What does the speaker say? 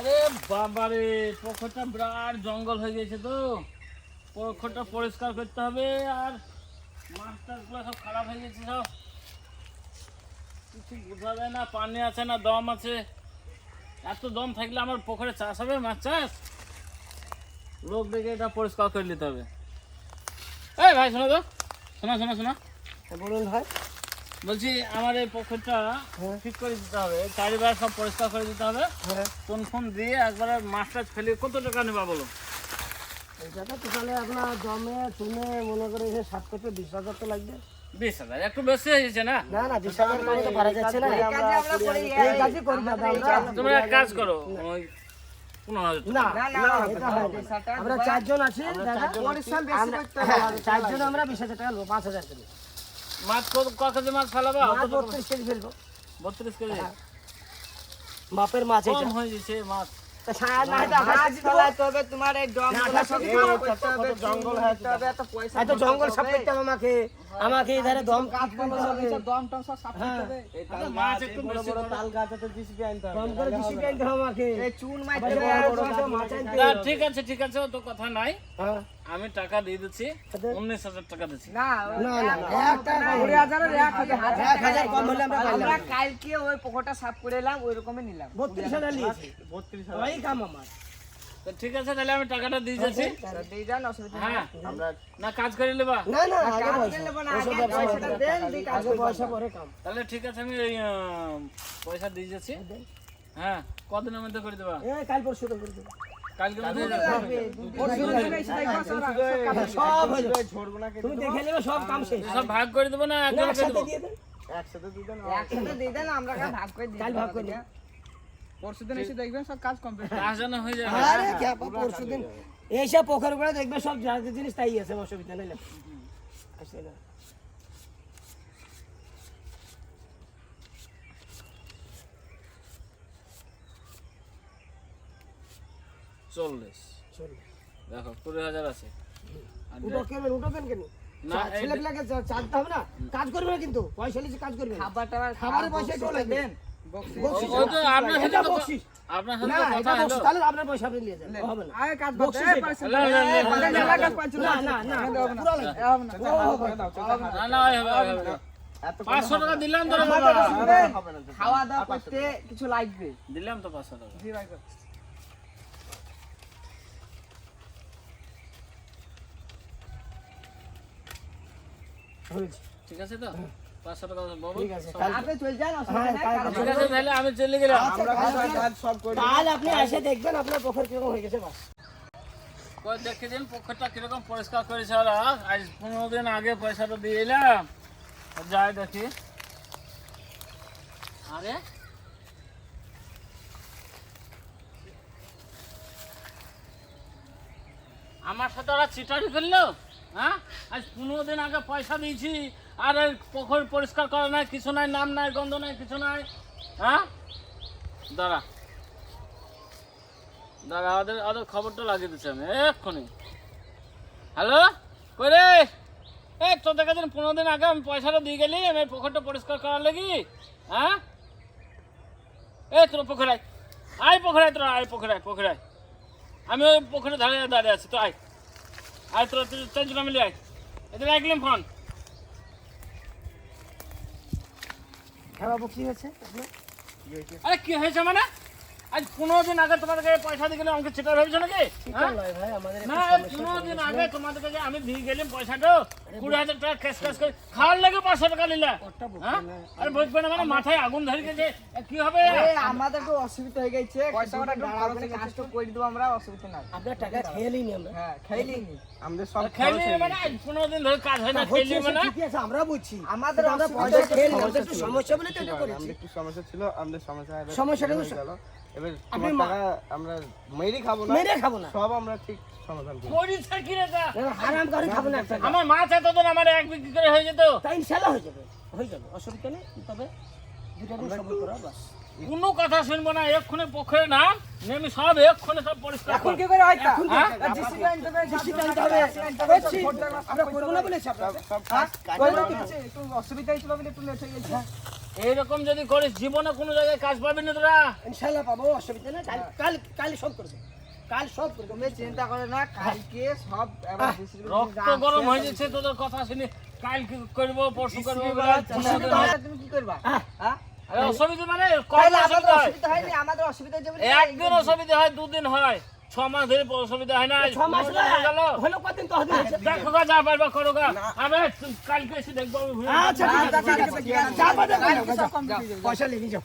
আরে বাবারে, পুকুরটা বিরাট জঙ্গল হয়ে গেছে তো, পুকুরটা পরিষ্কার করতে হবে। আর মাছ টাছগুলো সব খারাপ হয়ে গেছে, সব কিছু বোঝা যায় না, পানি আছে না দম আছে। এত দম থাকলে আমার পুকুরে চাষ হবে, মাছ চাষ? লোক দেখে এটা পরিষ্কার করে নিতে হবে। এই ভাই শোনো তো, শোনো শোনো শোনো। বলুন ভাই। বলছি আমার এই পুকুরটা ঠিক করে দিতে হবে, চারিবার সব পরিষ্কার করে দিতে হবে। কোন ফোন দিয়ে একবারে মাছ টাছ ফেলে কত টাকা নেবা বলো? এইটাতে টোটালে আপনার জমে চুনে মনে করে 7 থেকে 20,000 তো লাগবে। 20,000 একটু বেশি হয়ে যাচ্ছে না? না না 20,000 করে তো পারা যাচ্ছে না। এই কাজই করি দাদা আমরা। তোমরা এক কাজ করো, ওই 15,000 না না এটা হয় না। আমরা 4 জন আছি দাদা, পরিশ্রম বেশি করতে হবে। 4 জন আমরা 20,000 টাকা নেব, 5,000 করে। মাছ ক কেজি মাছ ফেলাবা? মাছ 32 কেজি ফেলবো। 32 কেজি? বাপের মাছ এটা। কম হয়ে যাচ্ছে মাছ। তা ছাড় না এটা হাত ফেলাতে হবে তোমার। এই জঙ্গল সব করতে হবে, জঙ্গল হতে হবে, এত পয়সা এত জঙ্গল সব করতে হবে আমাকে এধারে দম কাজ করতে হবে, দম টম সব সাফ করতে হবে। এই তাল মাছ গাছ একটু বড় বেশি বড় করে। তাল গাছ তো জিসিপি আনতে হবে, দম করে জিসিপি আনতে হবে আমাকে। এই চুন মাইতে হবে, বড় মাছ আনতে না, হবে। ঠিক আছে, ও তো কথা নাই। হ্যাঁ আমি টাকা দিয়ে দিচ্ছি, 19,000 টাকা দিচ্ছি। না না না 1 টাকা 20,000 এর 1,000 কম হলে আমরা পাইলাম। আমরা কালকে ওই পোকোটা সাফ করে এলাম, ওই রকমই নিলাম। 32,000 নিয়েছি। 32,000 ওই কাম আমার। তো ঠিক আছে, তাহলে আমি টাকাটা দিয়ে যাচ্ছি। দিয়ে যান, অসুবিধা নেই। হ্যাঁ, আমরা না কাজ করে নেবা? না না আগে কাজ পয়সা নেব না, ওসব আগে ব্যবসা পয়সাটা করতে দেন, হবে। দিয়ে কাজ আগে পয়সা পরে কাম। তাহলে ঠিক আছে, আমি ওই পয়সা দিয়ে যাচ্ছি। হ্যাঁ, কদিনের মধ্যে করে দেবা? এই কাল পরশু তো করে দেব। কালকে মধ্যে লাগবে, পরশু দিন এসে দেখবা সব হয়ে যাবে। তুমি দেখে নেবে সব কাম শেষ। সব ভাগ করে দেবো না না, একজনে করে একসাথে দেবো? দিয়ে দেন। একসাথে দিয়ে দেন, আমরা ভাগ করে দিই। কাল ভাগ করে দিন। পরশুদিন এসে দেখবেন সব কাজ কমপ্লিট। কাজ যেন হয়ে যাবে। আরে কি আপা পরশুদিন এইসব পোখর করে দেখবে সব যা যা জিনিস তাই আছে, অসুবিধা নেই। আসলে না চল্লিশ। চল দেখো 20,000 আছে। আর উঠো কেন উঠো কেন না, এই ছেলে পিলাকে চাঁদতে হবে না, কাজ করবে না কিন্তু পয়সা লিখে কাজ করবে না। খাবার টাবার খাবারের পয়সা একটু লাগবে। বকশিশ। ও তো আপনার সাথে এটা তো- বকশিশ। আপনার না সাথে তো এটা কথা হলো। বকশিশ, তাহলে আপনার পয়সা আপনি নিয়ে যান, হবে না। আরে কাজ বকশিশ এটা। না, না, না না না পুরো লাগবে। না, না, ওই হবে, ওই হবে। 500 টাকা দিলাম তো রে বাবা। খাওয়া দাওয়া করতে কিছু লাগবে। দিলাম তো 500 টাকা। হয়েছে। ঠিক আছে তো? 500 টাকা বাবু। ঠিক আছে কাল আপনি চলে যান, অসুবিধা হ্যাঁ, নেই। কাল- ঠিক আছে, তাহলে আমি চলে গেলাম। কাল আপনি এসে দেখবেন আপনার পোখর কিরকম হয়ে গেছে বাস। কই দেখে দিন পুকুরটা কিরকম পরিষ্কার করেছে ওরা। আজ 15 দিন আগে পয়সাটা দিয়ে এলাম। যাই দেখি। আরে আমার সাথে ওরা চিটারি ফেললো। হ্যাঁ, আজ 15 দিন আগে পয়সা দিয়েছি, আর এই পুকুর পরিষ্কার করা নাই, কিছু নাই, নাম নাই, গন্ধ নাই, কিছু নাই। হ্যাঁ, দাঁড়া দাঁড়া, ওদের ওদের খবরটা লাগিয়ে দিচ্ছি আমি এক্ষুনি। হ্যালো, কই রে? এই তোর দেখা দিন 15 দিন আগে আমি পয়সাটা দিয়ে গেলি আমি পুকুরটা পরিষ্কার করার লাগি। হ্যাঁ, এই তোর পুকুরাই আয়, পুকুরাই তোরা আয়, পুকুরাই আমি ওই পুকুরে ধারে দাঁড়িয়ে আছি, তো আয় আয়, তোরা চারজন মিলে আয়। এদের রাখলাম ফোন। হ্যাঁ বাবু কি হয়েছে আপনার? আরে কি হয়েছে মানে? আজ 15 দিন আগে তোমাদেরকে পয়সা দিয়ে গেলে আমাকে চিটার হয়েছে নাকি? হ্যাঁ? নয় ভাই আমাদের না, একটু এই সমস্যা 15 দিন হয়েছে। আগে তোমাদেরকে যে আমি দিয়ে গেলাম পয়সাটা 20,000 টাকা ক্যাশ করে খাওয়ার লাগে 500 টাকা নিলা। ওটা বলছি হ্যাঁ? না। আরে বুঝবে না মানে মাথায় আগুন ধরে গেছে, এ কি হবে? আমাদের একটু অসুবিধা হয়ে গেছে, পয়সাটা একটু ভালো করে কাজটা করে দেবো আমরা, অসুবিধা নাই। আপনার টাকা খেয়ে নিই আমরা। হ্যাঁ, খাইলেই নি। খেলি মানে আজ 15 দিন ধরে কাজ হয় না, হচ্ছে খেলি মানে ঠিকই আছে, আমরা বুঝছি। আমাদের আমরা অসুবিধা পয়সা হচ্ছে, খেয়ে নিই, আমাদের একটু সমস্যা বলে তো এটা করেছি। একটু সমস্যা ছিল, আমাদের সমস্যা সমস্যাটা হয়ে তো গেল। এবার আপনি তোমার টাকা আমরা মেরে খাবো না, মেরে খাবো না, সব আমরা ঠিক সমাধান করব। করিস কি রে তা? হারাম করে খাবো না একটা। আমার মাছ এতদিন আমার 1 বিক্রি করে হয়ে যেত। তাই ইনশাআল্লাহ হয়ে যাবে অসুবিধা নেই। তবে দুটো দিন সবুর করো বাস। কোনো কথা শুনবো না, এক্ষুনি পুকুরে নাম নেমে সব এক্ষুনি সব পরিষ্কার এখন কর। কি করে হয় তা? এখন হ্যাঁ? জিসিবি আনতে হবে, জিসিবি আনতে হবে, করছি। আমরা করবো না বলেছি আপনাকে। সব হ্যাঁ? করবো কি? একটু অসুবিধা হয়েছিল বলে একটু লেট হয়ে গেছে। এইরকম যদি করিস জীবনে কোনো জায়গায় কাজ পাবি না তোরা। ইনশাআল্লাহ পাবো, অসুবিধা নেই। কাল সব করবো, কাল সব করবো। তুমি চিন্তা করো না, কালকে সব এবার রক্ত গরম হয়ে যাচ্ছে তোদের কথা শুনে। কাল কি করবো, পরশু করবো, তুমি কি করবা? হ্যাঁ। হ্যাঁ? আরে অসুবিধা মানে কম তাহলে আমাদের অসুবিধা হয়। অসুবিধা হয়নি, আমাদের অসুবিধা হচ্ছে বলে একদিন অসুবিধা হয়, দুদিন হয়, 6 মাস ধরে অসুবিধা হয় না। 6 মাস হয়ে গেল। হলো কতদিন তো হবে। দেখো গা, যা পারবা করো গা। আমি কালকে এসে দেখবো আমি ঘুরে। আচ্ছা ঠিক আছে, ঠিক আছে, যা পারবে পয়সা নিয়ে যাও।